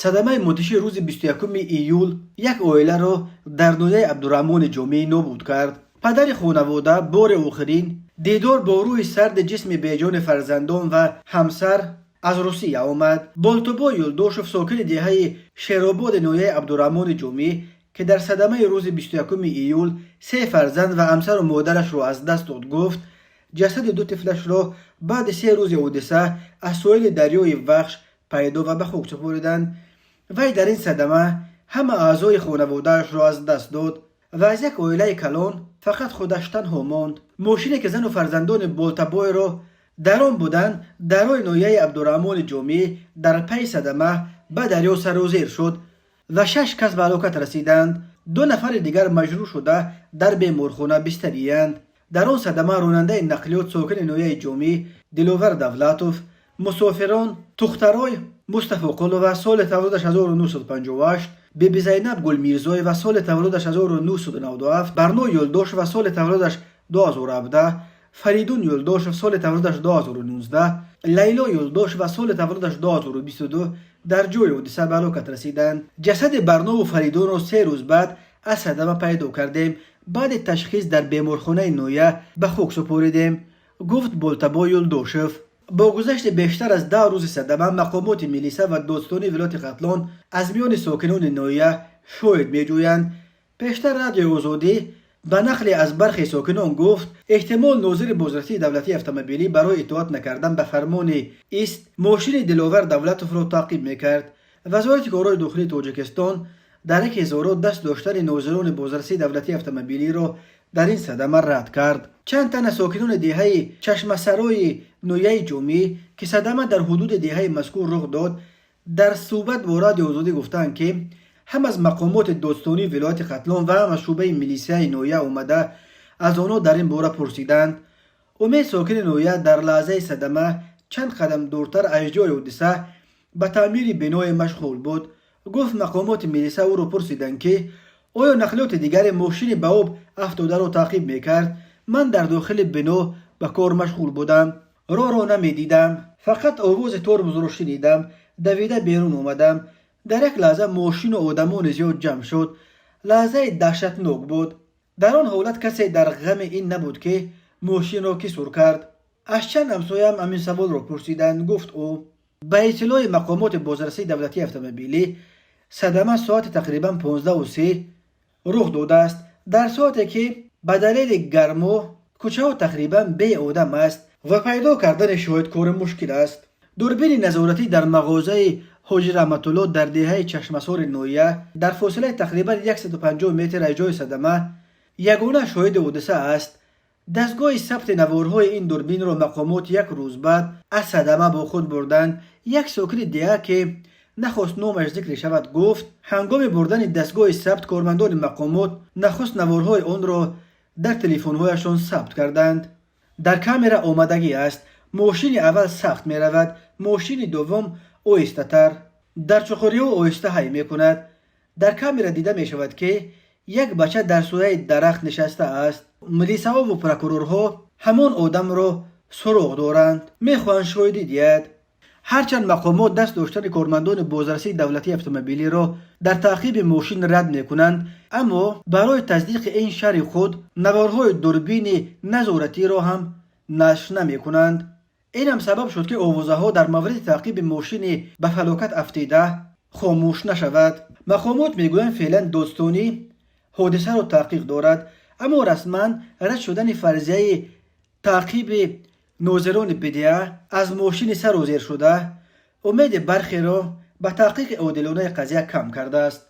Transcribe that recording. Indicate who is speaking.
Speaker 1: صدمه مدهش روز 21 ایول یک عائله را در نویه عبدالرحمن جمعی نابود کرد. پدر خانواده بار آخرین دیدار با روی سرد جسم بیجان فرزندان و همسر از روسیه آمد. بالتوبا یلداشف ساکن دهه شیرآباد نویه عبدالرحمن جمعی که در صدمه روز 21 ایول 3 فرزند و همسر و مادرش را از دست داد گفت جسد 2 طفلش را بعد 3 روز حادثه از ساحل دریای وخش پیدا و به خاک سپردند. وی در این صدمه همه اعضای خانواده‌اش را از دست داد و از یک عائله کلان فقط خودش تنها ماند. ماشینی که زن و فرزندان بالتبای را در آن بودند درای نویه عبدالرحمن جمعی در پی صدمه به دریا سر و زیر شد و 6 کس به هلاکت رسیدند. 2 نفر دیگر مجروح شده در بیمارخانه بستری‌اند. در آن صدمه راننده نقلیات ساکن نویه جمعی دلوور دولتوف، مسافران دخترای مصطفی قلو و سال تولدش 1958، بیبی زینب گل میرزای و سال تولدش 1997، برنا یلداش و سال تولدش 2017، فریدون یلداش و سال تولدش 2019، لیلا یلداش و سال تولدش 2022 در جای حادثه به هلاکت رسیدند. جسد برنا و فریدون را 3 روز بعد از صدمه پیدا کردیم. بعد تشخیص در بیمارخانه نویه به خاک سپردیم، گفت بالتبا یلداشف. با گذشت بیشتر از 10 روز صدمه مقامات ملیسه و دادستانی ولایت قتلان از میان ساکنان نویه شاهد میجویند. پیشتر رادیو آزادی به نقل از برخی ساکنان گفت احتمال ناظر بازرسی دولتی اتومبیلی برای اطاعت نکردن به فرمان است ماشین دلاور دولتوف را تعقیب میکرد. وزارت کارهای داخلی تاجیکستان در یک اظهارات دست داشتن ناظران بازرسی دولتی اتومبیلی را در این صدمه رد کرد. چند تن ساکنان دهه چشم سرای نویه جمعی که صدمه در حدود دهه مذکور رخ داد در صحبت با رادیو آزادی گفتند که هم از مقامات دادستانی ولایت قتلان و هم از شعبه ملیسه نویه اومده از آنها در این باره پرسیدند. امید ساکن نویه در لحظه صدمه چند قدم دورتر از جای حادثه به تعمیر بنای مشغول بود. گفت مقامات ملیسه او را پرسیدند که آیا نقلیات دیگر ماشین به آب افتاده را تعقیب میکرد؟ من در داخل بنا به کار مشغول بودم، را نمیدیدم، فقط آواز ترمز را شنیدم، دویده بیرون اومدم. در یک لحظه ماشین و آدمان زیاد جمع شد. لحظه دهشتناک بود. در آن حالت کسی در غم این نبود که ماشین را کی سور کرد. از چند همسایه هم همین سوال را پرسیدند. گفت او به اطلاع مقامات بازرسی دولتی اتومبیلی صدمه ساعت تقریبا 15:03 رخ داده است. در ساعتی که به دلیل گرما کوچه ها تقریبا بی آدم است و پیدا کردن شاهد کار مشکل است. دوربین نظارتی در مغازه حاجی رحمت الله در دهه چشمسار نویه در فاصله تقریبا 150 متر از جای صدمه یگانه شاهد حادثه است. دستگاه ثبت نوارهای این دوربین را مقامات 1 روز بعد از صدمه با خود بردند. یک ساکن دیگه که نخواست نامش ذکر شود گفت هنگام بردن دستگاه ثبت کارمندان مقامات نخست نوارهای آن را در تلفن‌هایشان ثبت کردند. در کامera آمدگی است. ماشین اول سخت می رود، ماشین دوم آهسته تر. در چخوری ها آهسته هی می کند. در کامera دیده می شود که یک بچه در سایه درخت نشسته است. ملیسه ها و پروکورورها همان آدم را سراغ دارند. می خواهند شاهدی دهد. هرچند مقامات دست داشتن کارمندان بازرسی دولتی اتومبیلی را در تعقیب ماشین رد می کنند، اما برای تصدیق این شرح خود نوارهای دوربین نظارتی را هم نشر نمی کنند. این هم سبب شد که آوازه ها در مورد تعقیب ماشین به فلاکت افتیده خاموش نشود. مقامات می گویند فعلا دادستانی حادثه را تحقیق دارد، اما رسما رد شدن فرضیه تعقیب ناظران بدیه از ماشین سر و زیر شده امید برخی را به تحقیق عادلانه قضیه کم کرده است.